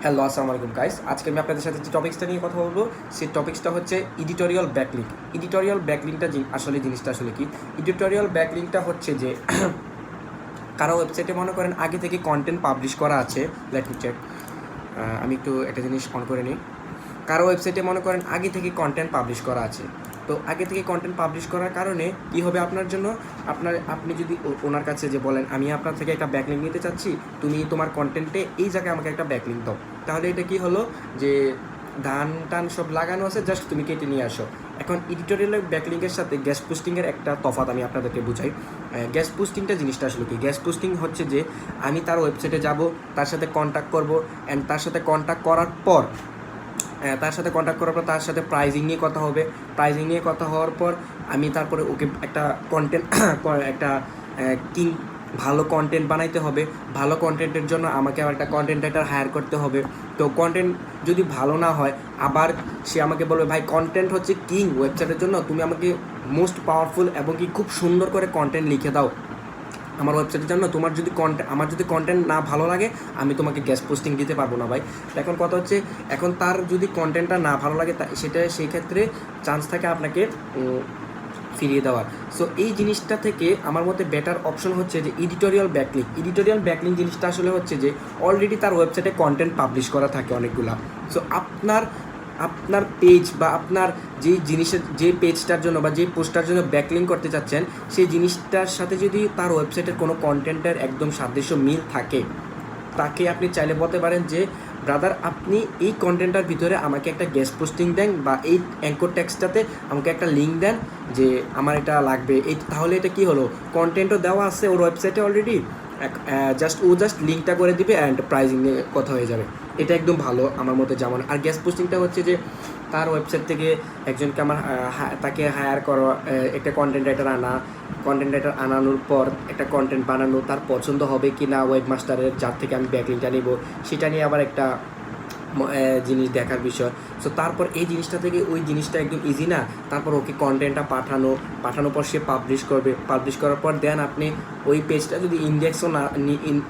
Hello, আসসালামু আলাইকুম guys. আজকে আমি আপনাদের সাথে যে টপিক্সটা নিয়ে কথা বলবো, সেই টপিক্সটা হচ্ছে এডিটোরিয়াল ব্যাকলিঙ্ক। এডিটোরিয়াল ব্যাকলিঙ্কটা জিনিসটা আসলে কি? এডিটোরিয়াল ব্যাকলিঙ্কটা হচ্ছে যে কারো ওয়েবসাইটে মনে করেন আগে থেকে কন্টেন্ট পাবলিশ করা আছে। Let me check. আমি একটু একটা জিনিস অন করে নিই। কারো ওয়েবসাইটে মনে করেন আগে থেকে কন্টেন্ট পাবলিশ করা আছে। তো আগে থেকে কন্টেন্ট পাবলিশ করার কারণে কী হবে আপনার জন্য? আপনি যদি ওনার কাছে যে বলেন আমি আপনার থেকে একটা ব্যাকলিঙ্ক নিতে চাচ্ছি, তুমি তোমার কন্টেন্টে এই জায়গায় আমাকে একটা ব্যাকলিঙ্ক দাও, তাহলে এটা কি হলো যে ধান টান সব লাগানো আছে, জাস্ট তুমি কেটে নিয়ে আসো। এখন এডিটোরিয়াল ব্যাকলিঙ্কের সাথে গেস্ট পোস্টিংয়ের একটা তফাৎ আমি আপনাদেরকে বুঝাই। গেস্ট পোস্টিংটা জিনিসটা আসলে কি? গেস্ট পোস্টিং হচ্ছে যে আমি তার ওয়েবসাইটে যাব, তার সাথে কন্ট্যাক্ট করব, অ্যান্ড তার সাথে কন্ট্যাক্ট করার পর তার সাথে প্রাইজিং নিয়ে কথা হবে। প্রাইজিং নিয়ে কথা হওয়ার পর আমি তারপরে ওকে একটা কন্টেন্ট একটা কিং ভালো কন্টেন্ট বানাইতে হবে। ভালো কন্টেন্টের জন্য আমাকে আবার একটা কন্টেন্ট রাইটার হায়ার করতে হবে। তো কন্টেন্ট যদি ভালো না হয়, আবার সে আমাকে বলবে ভাই কন্টেন্ট হচ্ছে কিং ওয়েবসাইটের জন্য, তুমি আমাকে মোস্ট পাওয়ারফুল এবং কি খুব সুন্দর করে কন্টেন্ট লিখে দাও আমার ওয়েবসাইটের জন্য। আমার যদি কন্টেন্ট না ভালো লাগে, আমি তোমাকে গেস্ট পোস্টিং দিতে পারবো না ভাই। এখন কথা হচ্ছে, এখন তার যদি কন্টেন্টটা না ভালো লাগে, সেই ক্ষেত্রে চান্স থাকে আপনাকে ফিরিয়ে দেওয়ার। সো এই জিনিসটা থেকে আমার মতে বেটার অপশন হচ্ছে যে এডিটোরিয়াল ব্যাকলিঙ্ক। এডিটোরিয়াল ব্যাকলিঙ্ক জিনিসটা আসলে হচ্ছে যে অলরেডি তার ওয়েবসাইটে কন্টেন্ট পাবলিশ করা থাকে অনেকগুলা। সো আপনার পেজ বা আপনার যে পেজটার জন্য বা যে পোস্টটার জন্য ব্যাকলিঙ্ক করতে চাচ্ছেন, সেই জিনিসটার সাথে যদি তার ওয়েবসাইটের কোনো কন্টেন্টের একদম সাদৃশ্য মিল থাকে, তাকে আপনি চাইলে বলতে পারেন যে ব্রাদার, আপনি এই কন্টেন্টটার ভিতরে আমাকে একটা গেস্ট পোস্টিং দেন বা এই অ্যাঙ্কর টেক্সটটাতে আমাকে একটা লিঙ্ক দেন যে আমার এটা লাগবে। তাহলে এটা কি হলো, কন্টেন্টও দেওয়া আছে ওর ওয়েবসাইটে অলরেডি, জাস্ট লিঙ্কটা করে দিবে অ্যান্ড প্রাইজিং নিয়ে কথা হয়ে যাবে। এটা একদম ভালো আমার মতে। যেমন আর গেস্ট পোস্টিংটা হচ্ছে যে তার ওয়েবসাইট থেকে একজনকে তাকে হায়ার করা, একটা কন্টেন্ট রাইটার আনানোর পর একটা কন্টেন্ট বানানো, তার পছন্দ হবে কি না ওয়েবমাস্টারের, যার থেকে আমি ব্যাকলিংকটা নেব, সেটা নিয়ে আবার একটা জিনিস দেখার বিষয়। সো তারপর এই জিনিসটা থেকে ওই জিনিসটা একদম ইজি না, তারপর ওকে কন্টেন্টটা পাঠানোর পর সে পাবলিশ করার পর দেন আপনি ওই পেজটা যদি ইন্ডেক্সও না,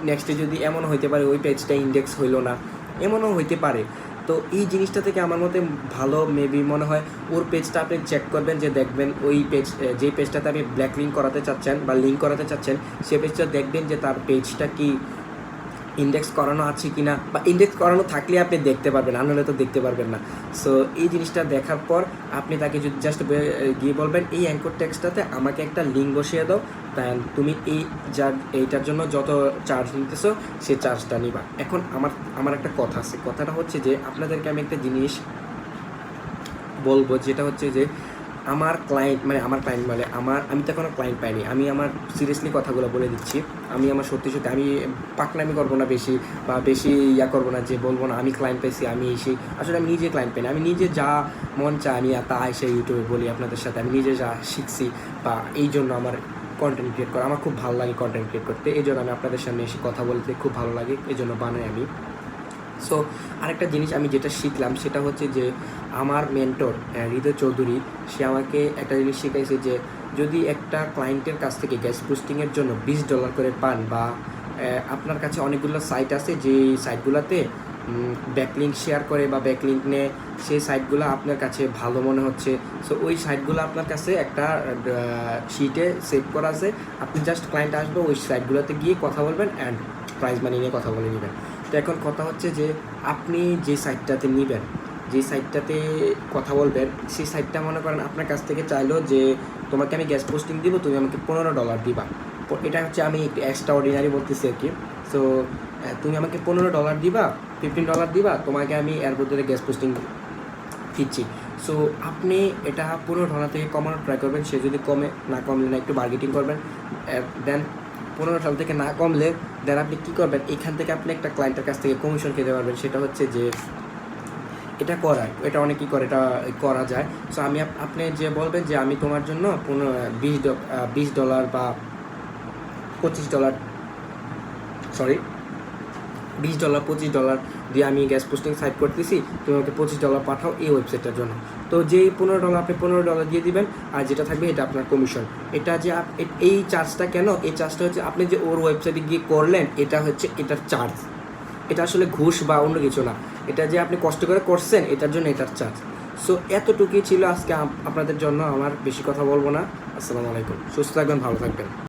নেক্সটে যদি এমনও হইতে পারে ওই পেজটা ইন্ডেক্স হইলো না, এমনও হইতে পারে। তো এই জিনিসটা থেকে আমার মতে ভালো মেবি মনে হয় ওর পেজটা আপনি চেক করবেন, যে দেখবেন ওই যে পেজটাতে আপনি লিঙ্ক করাতে চাচ্ছেন সে পেজটা দেখবেন যে তার পেজটা কি ইন্ডেক্স করানো আছে কি না, বা ইন্ডেক্স করানো থাকলে আপনি দেখতে পারবেন, আর নাহলে তো দেখতে পারবেন না। সো এই জিনিসটা দেখার পর আপনি তাকে যদি জাস্ট গিয়ে বলবেন এই অ্যাঙ্কর টেক্সটটাতে আমাকে একটা লিঙ্ক বসিয়ে দাও, তাই তুমি এইটার জন্য যত চার্জ নিতেছো সেই চার্জটা নিবা। এখন আমার একটা কথা আছে, কথাটা হচ্ছে যে আপনাদেরকে আমি একটা জিনিস বলবো, যেটা হচ্ছে যে আমার ক্লায়েন্ট আমি তো এখনও ক্লায়েন্ট পাইনি। আমি আমার সিরিয়াসলি কথাগুলো বলে দিচ্ছি। আমি আমার সত্যি আমি পাকনামি করবো না বেশি, বা বেশি করবো না যে বলবো না আমি ক্লায়েন্ট পাইছি, আসলে আমি নিজে ক্লায়েন্ট পাইনি। আমি নিজে যা মন চায় আমি তা এসে ইউটিউবে বলি আপনাদের সাথে। আমি নিজে যা শিখছি, বা এই জন্য আমার কন্টেন্ট ক্রিয়েট করা আমার খুব ভালো লাগে, কন্টেন্ট ক্রিয়েট করতে। এই জন্য আমি আপনাদের সামনে এসে কথা বলতে খুব ভালো লাগে, এই জন্য বানাই আমি। সো আরেকটা জিনিস আমি যেটা শিখলাম সেটা হচ্ছে যে আমার মেন্টর হৃদয় চৌধুরী, সে আমাকে একটা জিনিস শিখাইছে যে যদি একটা ক্লায়েন্টের কাছ থেকে গেস্ট পোস্টিংয়ের জন্য $20 করে পান, বা আপনার কাছে অনেকগুলো সাইট আছে যে সাইটগুলোতে ব্যাকলিঙ্ক শেয়ার করে বা ব্যাকলিঙ্ক নেয়, সেই সাইটগুলো আপনার কাছে ভালো মনে হচ্ছে। সো ওই সাইটগুলো আপনার কাছে একটা শিটে সেভ করা আছে, আপনি জাস্ট ক্লায়েন্ট আসবে ওই সাইটগুলোতে গিয়ে কথা বলবেন অ্যান্ড প্রাইস মানি নিয়ে কথা বলে নেবেন। তো এখন কথা হচ্ছে যে আপনি যে সাইটটাতে নেবেন, যে সাইটটাতে কথা বলবেন, সেই সাইটটা মনে করেন আপনার কাছ থেকে চাইলো যে তোমাকে আমি গেস্ট পোস্টিং দিব, তুমি আমাকে $15 দিবা। এটা হচ্ছে আমি একটু এক্সট্রা অর্ডিনারি বলতেছি আর কি। সো তুমি আমাকে $15 দিবা, $15 দিবা, তোমাকে আমি এর বদলে গেস্ট পোস্টিং দিচ্ছি। সো আপনি এটা $15 থেকে কমানোর ট্রাই করবেন। সে যদি কমলে না একটু বার্গেটিং করবেন, দেন $15 থেকে না কমলে দেন আপনি কী করবেন, এখান থেকে আপনি একটা ক্লায়েন্টের কাছ থেকে কমিশন খেতে পারবেন। সেটা হচ্ছে যে এটা অনেকেই করে, এটা করা যায়। সো আপনি যে বলবেন যে আমি তোমার জন্য $20 বা $25 $25 দিয়ে আমি গ্যাস পোস্টিং সাইট করতেছি, তুমি আমাকে $25 পাঠাও এই ওয়েবসাইটটার জন্য। তো যেই $15 আপনি $15 দিয়ে দিবেন, আর যেটা থাকবে এটা আপনার কমিশন। এটা যে এই চার্জটা কেন, এই চার্জটা হচ্ছে আপনি যে ওর ওয়েবসাইটে গিয়ে করলেন, এটা হচ্ছে এটার চার্জ। এটা আসলে ঘুষ বা অন্য কিছু না, এটা যে আপনি কষ্ট করে করছেন এটার জন্য এটার চার্জ। সো এতটুকুই ছিল আজকে আপনাদের জন্য, আমার বেশি কথা বলবো না। আসসালামু আলাইকুম, সুস্থ থাকবেন, ভালো থাকবেন।